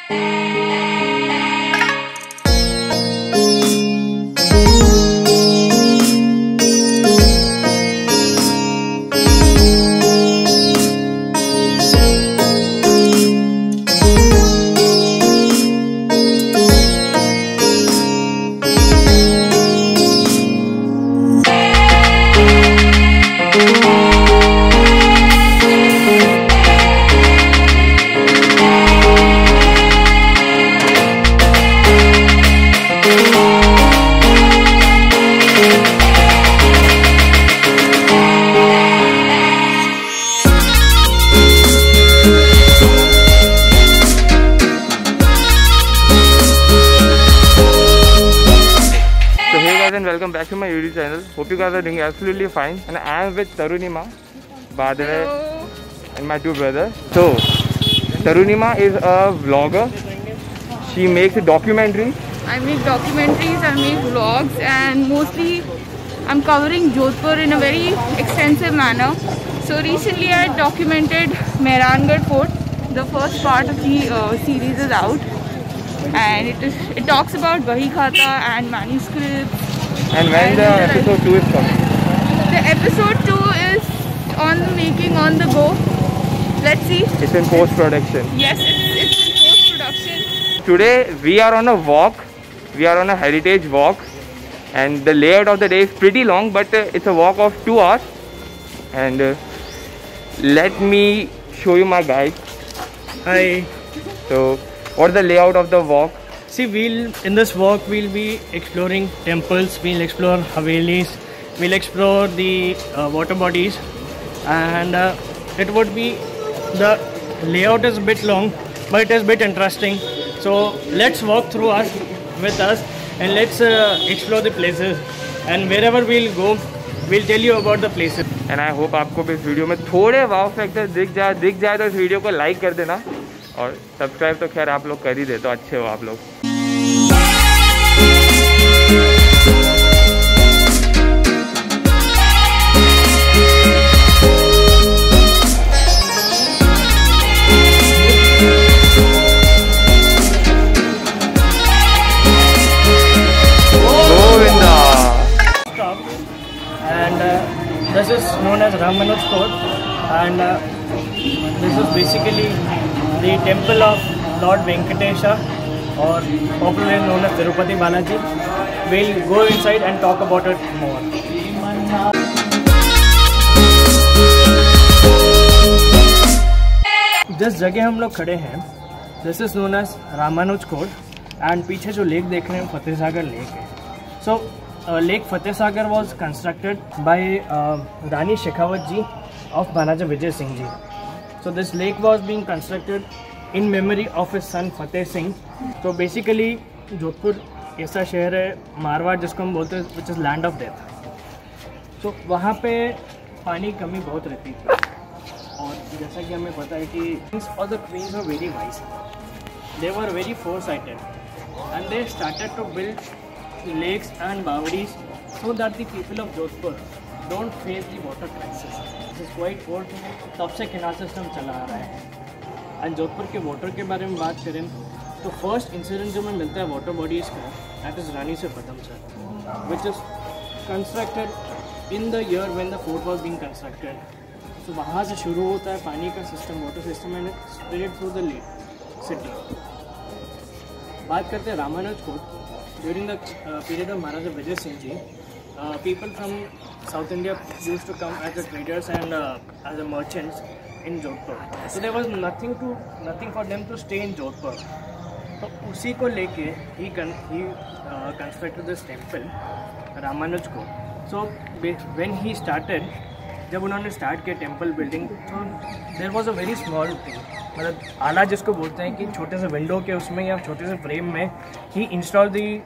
And welcome back to my YouTube channel. Hope you guys are doing absolutely fine. And I am with Tarunima, Badre, and my two brothers. So, Tarunima is a vlogger. She makes documentaries. I make documentaries, I make vlogs, and mostly I'm covering Jodhpur in a very extensive manner. So recently I documented Mehrangarh Fort. The first part of the series is out, and it talks about Bahi Khata and manuscripts. And when the episode 2 is coming? The episode 2 is on the making, on the go. Let's see. It's in post-production. Yes, it's in post-production. Today we are on a walk. We are on a heritage walk. And the layout of the day is pretty long, but it's a walk of 2 hours. And let me show you my guide. Hi. So, what's the layout of the walk? See, in this walk we'll be exploring temples, we'll explore Havelis, we'll explore the water bodies, and it would be, the layout is a bit long, but it is a bit interesting. So let's walk through with us and let's explore the places, and wherever we'll go, we'll tell you about the places. And I hope आपको भी इस video में थोड़े wow factor दिख जाए तो इस video को लाइक कर देना, और सब्सक्राइब तो खैर आप लोग कर ही दे, तो अच्छे हो आप लोग। And this is known as Ramanuj Fort, and this is basically the temple of Lord Venkatesha, or popularly known as Tirupati Balaji. We'll go inside and talk about it more. जिस जगह हम लोग खड़े हैं, this is known as Ramanuj Fort, and पीछे जो lake देख रहे हैं फतेह सागर लेक है. So Lake Fateh Sagar was constructed by Rani Shekhawat ji of Maharaja Vijay Singh ji. So this lake was being constructed in memory of his son Fateh Singh. So basically Jodhpur ऐसा शहर है, मारवाड़ जिसको हम बोलते हैं, which is land of death. So वहाँ पे पानी की कमी बहुत रहती थी, और जैसा कि हमें पता है कि kings or the queens were very wise. They were very foresighted, and they started to build lakes and bawadis so that the people of Jodhpur don't face the water crisis. This is quite old. तब से canal system चला आ रहा है. And Jodhpur के water के बारे में बात करें तो फर्स्ट इंसिडेंट जो हमें मिलता है वाटर बॉडीज़ का, दैट इज़ रानी से Padamsar, which is constructed in the year when the fort was being constructed. तो वहाँ से शुरू होता है पानी का system, water system, and it spread through the city. बात करते हैं Ramanuj Kot. During the period of Maharaja Vijay Singh ji, people from South India used to come as the traders and as the merchants in Jodhpur. So there was nothing for them to stay in Jodhpur. So उसी को लेके he constructed this temple, Ramanuj Kot. So when he started, जब उन्होंने start किया temple building, तो there was a very small thing, मतलब आला जिसको बोलते हैं कि छोटे से विंडो के उसमें या छोटे से फ्रेम में ही install the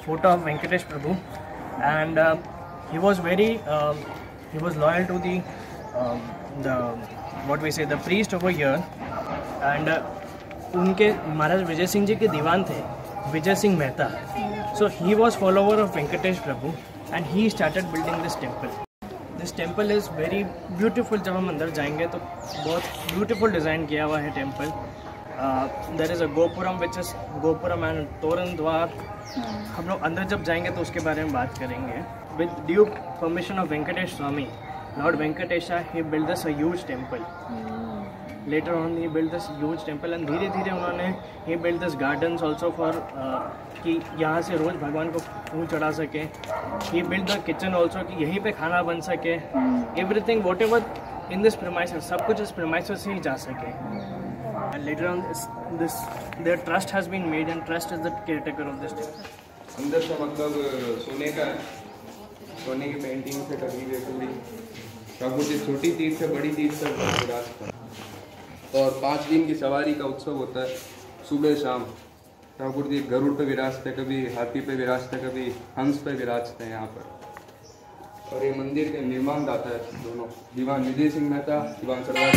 photo of Venkatesh Prabhu, and he was loyal to the what we say the priest over here. And उनके महाराज विजय सिंह जी के दीवान थे Vijay Singh Mehta. So he was follower of Venkatesh Prabhu and he started building this temple. This temple is very beautiful. जब हम अंदर जाएंगे तो बहुत ब्यूटीफुल डिज़ाइन किया हुआ है temple. There is a gopuram which is gopuram and तोरण द्वार। हम लोग अंदर जब जाएंगे तो उसके बारे में बात करेंगे। With due permission of Venkatesh Swami, lord Venkatesha, he build this a huge temple. Later on he built this huge temple and धीरे धीरे उन्होंने he built this gardens also for कि यहाँ से रोज़ भगवान को फूल चढ़ा सके। he built the kitchen also कि यहीं पे खाना बन सके। everything whatever in this premises, सब कुछ इस premises से ही जा सके। and later on this their trust has been made and trust is the caretaker of this temple। अंदर से मतलब सोने का, सोने की पेंटिंग से कभी भी पूरी ठाकुर जी छोटी तीज से बड़ी तीज तक विराजते हैं। और 5 दिन की सवारी का उत्सव होता है, सुबह शाम ठाकुर जी गरुड़ पे विराजते, कभी हाथी पे विराजते, कभी हंस पे विराजते हैं यहाँ पर। और ये मंदिर के निर्माण दाता है दोनों, दीवान विजय सिंह मेहता, दीवान सरदार।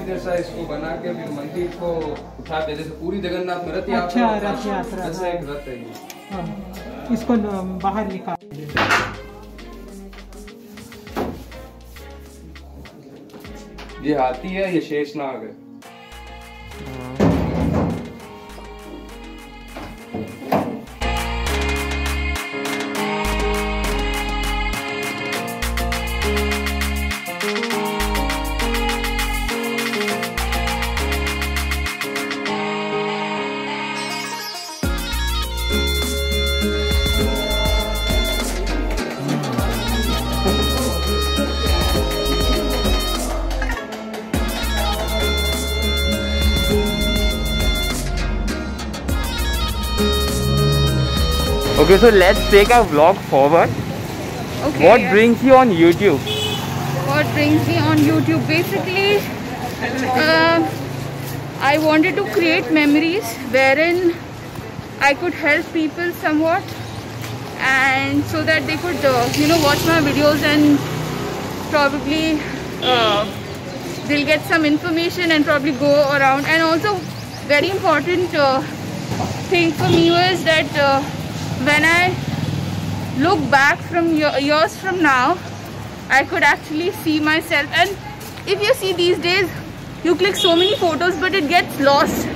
जैसा इसको बना के फिर मंदिर को उठाते, जैसे पूरी जगन्नाथ में रथ यात्रा जैसा एक रथ है ये। इसको बाहर निकाल। ये हाथी है, ये शेषनाग है। Okay, so let's take our vlog forward. Okay. What brings you on YouTube? What brings me on YouTube? Basically, I wanted to create memories wherein I could help people somewhat, and so that they could, watch my videos and probably they'll get some information and probably go around. And also, very important thing for me was that when I look back from years from now, I could actually see myself. And if you see these days, you click so many photos but it gets lost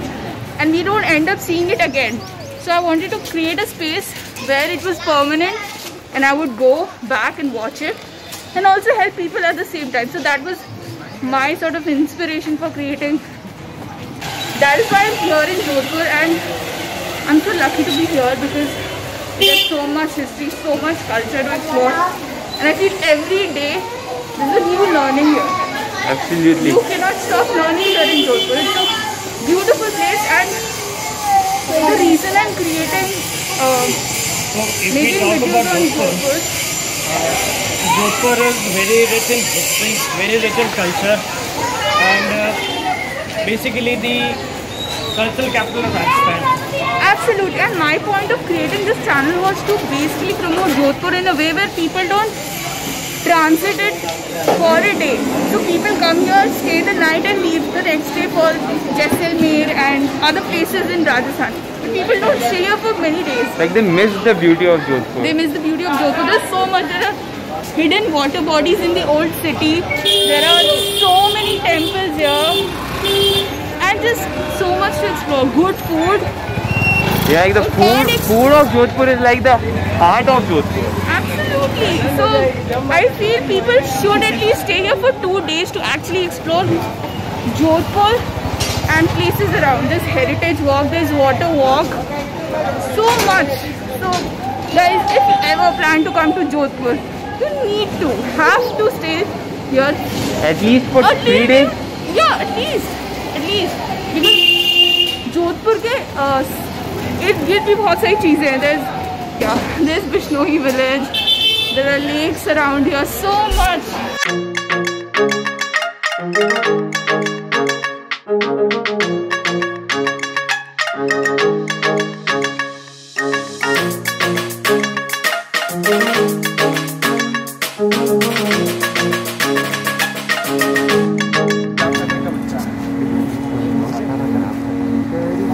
and we don't end up seeing it again. So I wanted to create a space where it was permanent and I would go back and watch it and also help people at the same time. So that was my sort of inspiration for creating. That is why I'm here in Jodhpur, and I'm so lucky to be here because there's so much history, so much culture to explore, and I feel every day there's a new learning here. Absolutely. You cannot stop learning here in Jodhpur. It's a beautiful place, and the reason I'm creating, making videos on Jodhpur. Jodhpur is very rich in history, very rich in culture, and basically the cultural capital of Rajasthan. Absolutely, and my point of creating this channel was to basically promote Jodhpur in a way where people don't transit it for a day. So people come here, stay the night and leave the next day for Jaisalmer and other places in Rajasthan. But people don't stay here for many days. Like they miss the beauty of Jodhpur. They miss the beauty of Jodhpur. There's so much. There are hidden water bodies in the old city. There are so many temples here. And just so much to explore. Good food. Yeah, like the food of Jodhpur is like the heart of Jodhpur. Absolutely. So I feel people should at least stay here for 2 days to actually explore Jodhpur and places around. There's heritage walk, there's water walk, so much. So guys, if you ever plan to come to Jodhpur, you have to stay here. At least for 3 days? Yeah, at least. Because Jodhpur के इर्द-गिर्द भी बहुत सारी चीजें हैं. There's Bishnoi village. There are lakes around here. So much.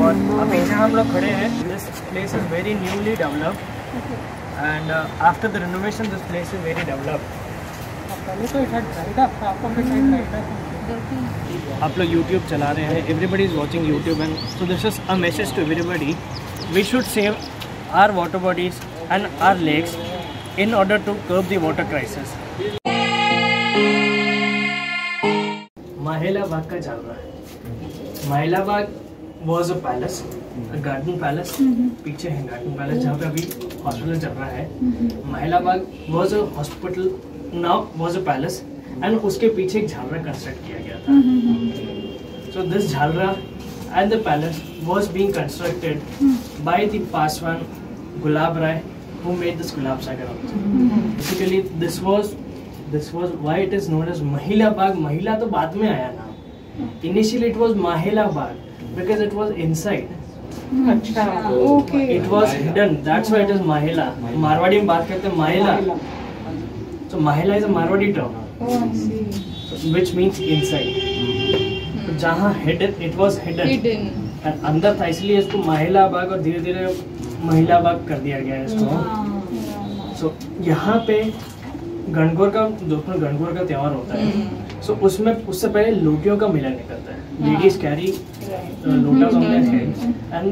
और अभी जहाँ हम लोग खड़े खड़े हैं, this place is very newly developed and after the renovation this place is very developed. आप लोग YouTube चला रहे हैं, everybody is watching YouTube and so this is a message to everybody, we should save our water bodies and our lakes in order to curb the water crisis. महिला बाग का चल रहा है। महिला बाग was a palace, a garden palace. पीछे है garden palace जहाँ पे अभी हॉस्पिटल चल रहा है। महिला बाग was a hospital, now was a palace, and उसके पीछे एक झालरा कंस्ट्रक्ट किया गया था। So this Jhalra and the palace was being constructed by the Paswan Gulab Rai, who made this Gulab Sagar also. Basically, this was why it is known as Mahila Bagh. Mahila तो बाद में आया ना. Initially it was Mahila Bagh because it was inside. अच्छा, okay. It was hidden. That's why it is Mahila. Marwari में बात करते हैं Mahila. So Mahila is a Marwadi term. Oh, I see. Which means inside. तो जहाँ hidden, it was hidden. Hidden. And अंदर था, इसलिए इसको महिला बाग और धीरे धीरे महिला बाग कर दिया गया है इसको। सो यहाँ पे गणगौर का दोपहर गणगौर का त्यौहार होता है। सो उसमें उससे पहले लोटियों का मेला निकलता है। Ladies carry lota on their head and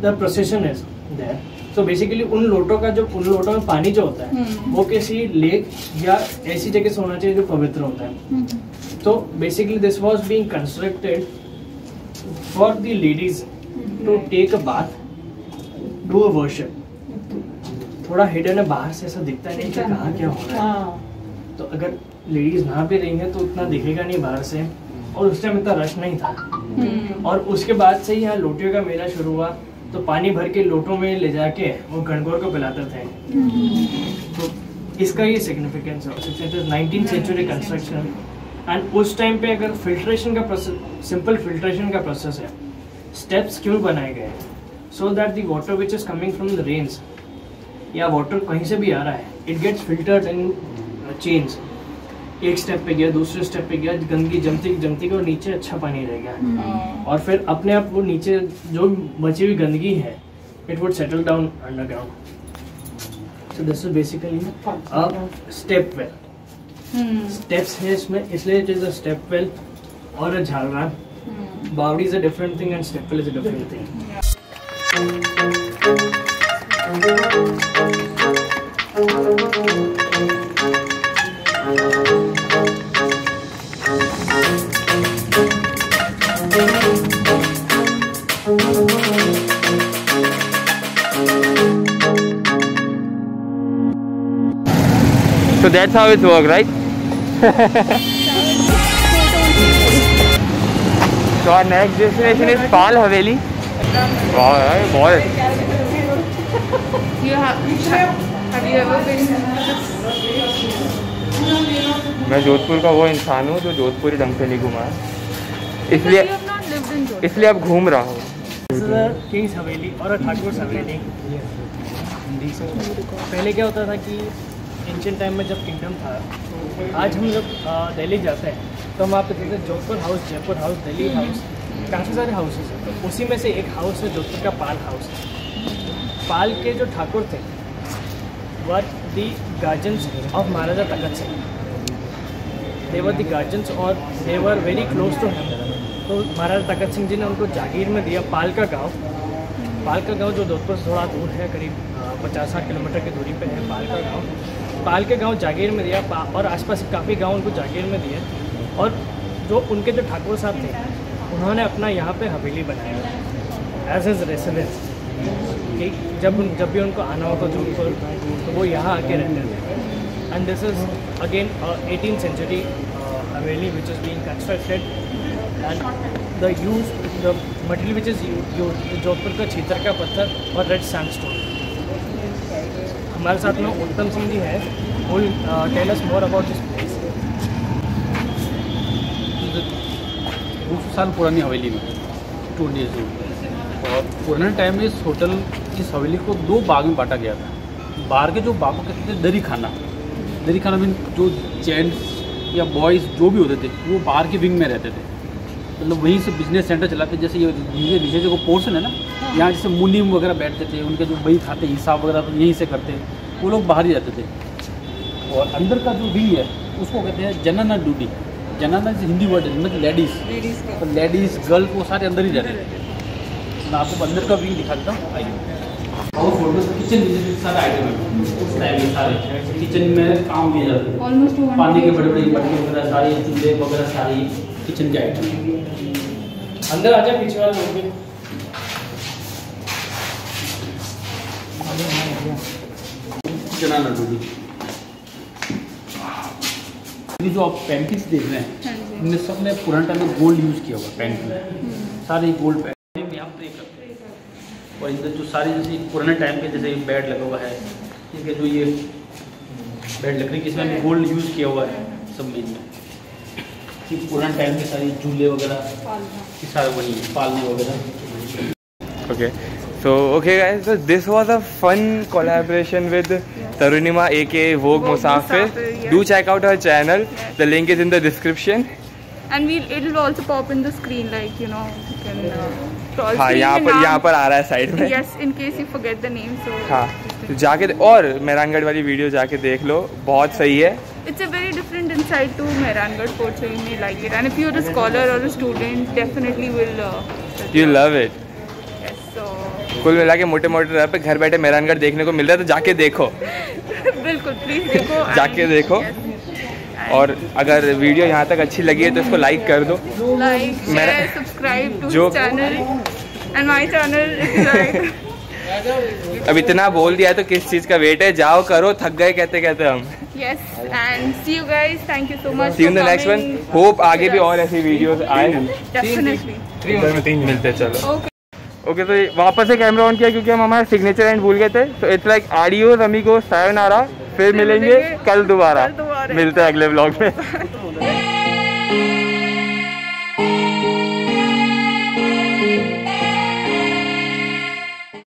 the procession is there. So basically उन लोटों में पानी जो होता है वो किसी लेक या ऐसी जगह से होना चाहिए जो पवित्र होता है। तो basically this was being constructed for the ladies to take a bath, do a worship. थोड़ा हिडन है, बाहर से ऐसा दिखता नहीं कि कहाँ क्या हो रहा है। तो अगर लेडीज नहा भी रही हैं तो उतना दिखेगा नहीं बाहर से, और उस टाइम इतना रश नहीं था। और उसके बाद से ही यहाँ लोटियों का मेला शुरू हुआ, तो पानी भर के लोटों में ले जाके वो गणगौर को पिलाते थे। तो इसका ये सिग्निफिकेंस है। 19th सेंचुरी कंस्ट्रक्शन एंड उस टाइम पे अगर फिल्ट्रेशन का प्रोसेस, सिंपल फिल्ट्रेशन का प्रोसेस है, स्टेप्स क्यों बनाए गए? So that the water which is coming from the rains या वाटर कहीं से भी आ रहा है, it gets filtered in chains. एक स्टेप पे गया, दूसरे स्टेप पे गया, गंदगी जमती और नीचे अच्छा पानी रह गया, और फिर अपने आप वो नीचे जो बची हुई गंदगी है it would settle down underground. So this is basically a step well. Steps है इसमें, इसलिए it is a step well और अ झालरा। बावड़ी is a different thing and step well is a different thing. So that's how it works, right? So our next destination is Pal Haveli. Wow, बहुत। Have you ever been? मैं जोधपुर का वो इंसान हूँ जो जोधपुरी ढंग से नहीं घुमा है, इसलिए अब घूम रहा हूँ। किंग्स हवेली और ठाकुर हवेली। पहले क्या होता था कि एंशिएंट टाइम में जब किंगडम था, आज हम जब दिल्ली जाते हैं तो हम वहाँ पे देखते हैं Jodhpur house, Jaipur house, Delhi house, काफ़ी सारे हाउसेस हैं। तो उसी में से एक हाउस है जोधपुर का पाल हाउस। पाल के जो ठाकुर थे वर दी गार्जियंस ऑफ महाराजा तखत सिंह। दे वर दी गार्जियंस और they were very close to him. तो महाराजा तखत सिंह जी ने उनको जागीर में दिया पाल का गाँव। पाल का गाँव जो जोधपुर से थोड़ा दूर है, करीब 50-60 किलोमीटर की दूरी पे है पाल का गाँव। पाल के गाँव जागीर में दिया और आसपास काफ़ी गाँव उनको जागीर में दिए। और जो उनके जो ठाकुर साहब थे उन्होंने अपना यहाँ पे हवेली बनाया एज एज रेसिडेंस, कि जब भी उनको आना हो तो जोधपुर तो वो यहाँ आके रहते थे। And this is again 18th century Haveli which is being constructed and the material which is used Jodhpur का छीतर का पत्थर और रेड सैंडस्टोन। हमारे साथ में उत्तम सिंह जी हैं, वो tell us more about this place. 200 साल पुरानी हवेली में 2 डेज और पुराने टाइम में इस हवेली को 2 भाग में बांटा गया था। बाहर के जो भाग को कहते थे दरी खाना में जो जेंट्स या बॉयज़ जो भी होते थे वो बाहर के विंग में रहते थे, मतलब वहीं से बिजनेस सेंटर चलाते। जैसे ये नीचे जो पोर्शन है ना, यहाँ जैसे मुनीम वगैरह बैठते थे, उनके जो बही खाते हिसाब वगैरह तो यहीं से करते, वो लोग बाहर ही रहते थे। और अंदर का जो विंग है उसको कहते हैं जनाना ड्यूटी। जनाना हिंदी वर्ड है, मतलब लेडीज़, तो लेडीज़ गर्ल्स वो सारे अंदर ही रहते थे। मैं आपको अंदर का विंग दिखाता हूँ, आइए। और फोटो किचन रिलेटेड सारे आइटम है उस टाइम में, सारे किचन में काम किए जाते हैं। पानी के बड़े बड़े बर्तन वगैरह सारे, चूल्हे वगैरह सारी किचन के आइटम। अंदर आ जाए, पीछे वाले लोग भी। जनाना ड्यूटी। ये जो आप पेंटिंग्स देख रहे हैं, इनमें सब ने पुराने टाइम में गोल्ड यूज़ किया हुआ पेंटिंग, सारे गोल्ड पेंटिंग यहाँ प्रे करते हैं। और इधर जो सारी जैसे पुराने टाइम के जैसे बेड लगा हुआ है, ठीक है, जो ये बेड लकड़ी की, इसमें गोल्ड यूज़ किया हुआ है सब में। पुराने टाइम के सारी झूले वगैरह सारे वही पालने वगैरह। Okay, so okay guys, so this was a fun collaboration with Tarunima aka Vogue Musafir. Yes. Do check out her channel. Yes. The link is in the description. And it will also pop in the screen, like you know, you can. हाँ, यहाँ पर आ रहा है side में। Yes, in case you forget the name, so. हाँ, तो जाके और मेहरानगढ़ वाली वीडियो जाके देख लो, बहुत सही है। It's a very different insight to Mehrangarh Fort, so you may like it. And if you're a scholar or a student, definitely will. You love it. Yes, so. कुल मिला के मोटे मोटे रह पे घर बैठे मेहरानगढ़ देखने को मिल रहा है, तो जाके देखो। बिल्कुल, प्लीज देखो। जाके देखो। और अगर वीडियो यहाँ तक अच्छी लगी है तो इसको लाइक कर दो, like share subscribe to channel and my channel. अब इतना बोल दिया है तो किस चीज़ का वेट है, जाओ करो, थक गए कहते कहते हम। Yes, and see you guys. Thank you so much. See you in the next one. Hope आगे भी और ऐसी वीडियोस आए। Definitely. मिलते चलो। Okay. ओके, तो वापस से कैमरा ऑन किया क्योंकि हम हमारा सिग्नेचर एंड भूल गए थे। तो it's like adios amigos, sayonara, फिर मिलेंगे कल दोबारा। मिलते हैं अगले व्लॉग में।